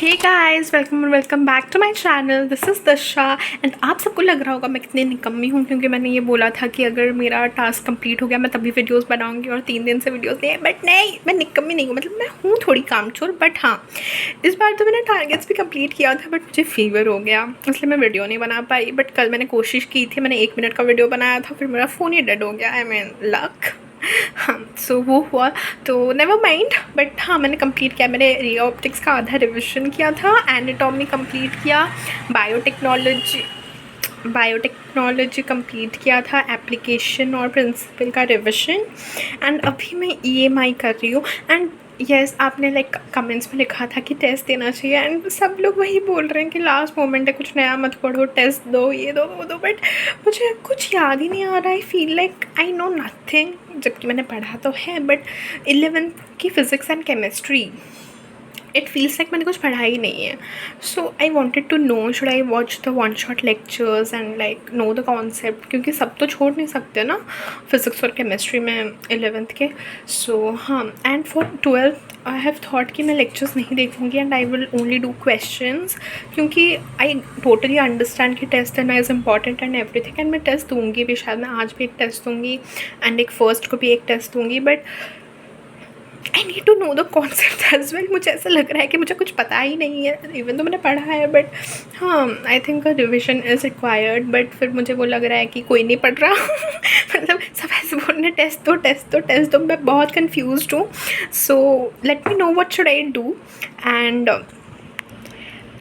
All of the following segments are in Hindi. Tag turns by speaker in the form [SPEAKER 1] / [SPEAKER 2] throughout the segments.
[SPEAKER 1] Hey guys, welcome back to my channel. This is Dasha and आप सबको लग रहा होगा मैं कितनी निकम्मी हूँ, क्योंकि मैंने ये बोला था कि अगर मेरा टास्क कंप्लीट हो गया मैं तभी वीडियोस बनाऊंगी और 3 दिन से वीडियोस नहीं है। बट नहीं, मैं निकम्मी नहीं हूँ, मतलब मैं हूँ थोड़ी कामचोर। बट हाँ, इस बार तो मैंने टारगेट्स भी कंप्लीट किया था, बट मुझे फीवर हो गया इसलिए मैं वीडियो नहीं बना पाई। बट कल मैंने कोशिश की थी, मैंने 1 मिनट का वीडियो बनाया था, फिर मेरा फ़ोन ही डेड हो गया। I mean luck. हाँ, सो वो हुआ तो नेवर माइंड। बट हाँ, मैंने कंप्लीट किया। मैंने रे ऑप्टिक्स का आधा रिविजन किया था, एनाटॉमी कंप्लीट किया, बायोटेक्नोलॉजी कंप्लीट किया था, एप्लीकेशन और प्रिंसिपल का रिविजन। एंड अभी मैं EMI कर रही हूँ। एंड यस, आपने लाइक कमेंट्स में लिखा था कि टेस्ट देना चाहिए, एंड सब लोग वही बोल रहे हैं कि लास्ट मोमेंट है, कुछ नया मत पढ़ो, टेस्ट दो, ये दो वो दो। बट मुझे कुछ याद ही नहीं आ रहा। I feel like I know nothing, जबकि मैंने पढ़ा तो है। बट 11th की physics and chemistry, it feels like मैंने कुछ पढ़ा ही नहीं है। So I wanted to know, should I watch the one shot lectures and like know the concept, क्योंकि सब तो छोड़ नहीं सकते ना फिज़िक्स और केमिस्ट्री में 11th के। सो हाँ, and for 12th I have thought कि मैं लेक्चर्स नहीं देखूँगी and I will only do questions, क्योंकि आई टोटली अंडरस्टैंड कि टेस्ट देना is important and everything. And मैं टेस्ट दूँगी भी, शायद मैं आज भी एक टेस्ट दूँगी एंड एक फर्स्ट को भी एक टेस्ट दूँगी। But I need to know the concept as well. मुझे ऐसा लग रहा है कि मुझे कुछ पता ही नहीं है, इवन तो मैंने पढ़ा है। बट हाँ, I think a revision is required. But फिर मुझे वो लग रहा है कि कोई नहीं पढ़ रहा मतलब सब ऐसे बोल रहे टेस्ट दो। मैं बहुत कन्फ्यूज्ड हूँ। So let me know what should I do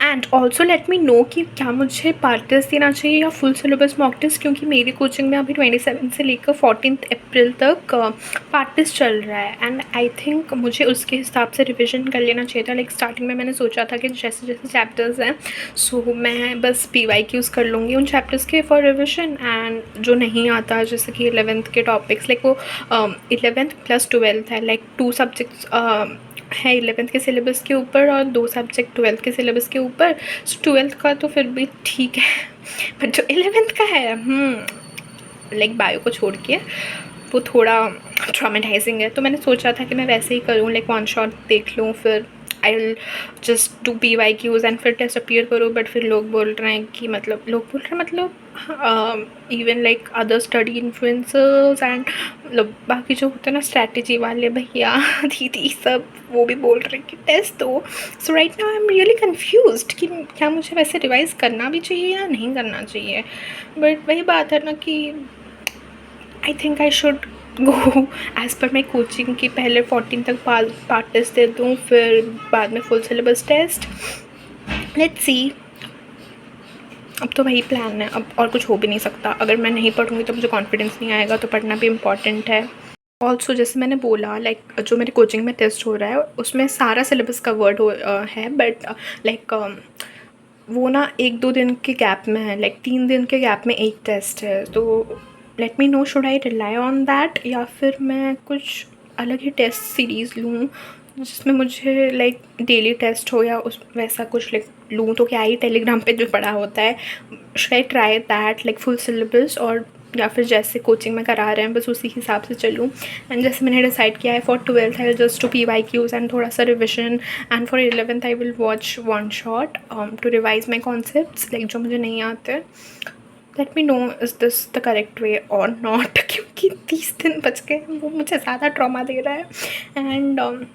[SPEAKER 1] and also let me no कि क्या मुझे पार्ट टेस्ट देना चाहिए या फुल सिलेबस मॉक टेस्ट, क्योंकि मेरी कोचिंग में अभी 27 से लेकर 14 अप्रैल तक पार्ट टेस्ट चल रहा है। एंड आई थिंक मुझे उसके हिसाब से रिविजन कर लेना चाहिए था। लाइक स्टार्टिंग में मैंने सोचा था कि जैसे जैसे चैप्टर्स हैं, सो मैं बस PYQs कर लूँगी उन चैप्टर्स के फॉर रिविजन। एंड जो नहीं आता, जैसे कि 11th के टॉपिक्स, लाइक वो 11th प्लस 12th है, लाइक 2 सब्जेक्ट्स है 11th के सिलेबस के ऊपर और 2 सब्जेक्ट 12th के सिलेबस के ऊपर। सो 12th का तो फिर भी ठीक है, बट जो 11th का है, लाइक बायो को छोड़ के, वो थोड़ा ट्रॉमेटाइजिंग है। तो मैंने सोचा था कि मैं वैसे ही करूँ, लाइक वन शॉट देख लूँ, फिर I will just do PYQs and फिर टेस्ट अपीयर करूँ। बट फिर लोग बोल रहे हैं कि मतलब even like other study influencers and मतलब बाकी जो होते हैं ना स्ट्रैटेजी वाले भैया दीदी, सब वो भी बोल रहे हैं कि टेस्ट दो। So right now I am really confused कि क्या मुझे वैसे रिवाइज़ करना भी चाहिए या नहीं करना चाहिए। बट वही बात है ना कि I think I should go as per my coaching की पहले 14 तक पार्ट टेस्ट दे दूँ, फिर बाद में full syllabus test. Let's see, अब तो वही प्लान है, अब और कुछ हो भी नहीं सकता। अगर मैं नहीं पढ़ूँगी तो मुझे कॉन्फिडेंस नहीं आएगा, तो पढ़ना भी इम्पॉर्टेंट है। ऑल्सो जैसे मैंने बोला, लाइक जो मेरे कोचिंग में टेस्ट हो रहा है उसमें सारा सिलेबस कवर्ड है। बट लाइक वो ना 1-2 दिन के गैप में है, लाइक 3 दिन के गैप में एक टेस्ट है। तो late me no, should I rely on that या फिर मैं कुछ अलग ही टेस्ट सीरीज़ लूँ जिसमें मुझे लाइक डेली टेस्ट हो, या उस वैसा कुछ लाइक लूँ तो क्या ही टेलीग्राम पे जो पढ़ा होता है। Should I try that like full syllabus, और या फिर जैसे कोचिंग में करा रहे हैं बस उसी हिसाब से चलूँ। एंड जैसे मैंने डिसाइड किया है for 12th I just do PYQs and थोड़ा सा revision, and for 11th I will watch one shot to revise my concepts, like जो मुझे नहीं आते। Let me know is this the correct way और नॉट, क्योंकि 30 दिन बच गए, वो मुझे ज़्यादा ट्रॉमा दे रहा है। And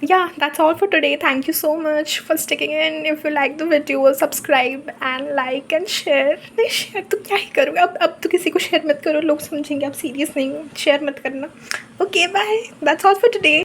[SPEAKER 1] yeah, that's all for today. Thank you so much for sticking in. If you like the video, subscribe and like and share. नहीं शेयर तो क्या ही करूँगा, अब तो किसी को शेयर मत करो, लोग समझेंगे आप सीरियस नहीं हो, शेयर मत करना। Okay bye, that's all for today.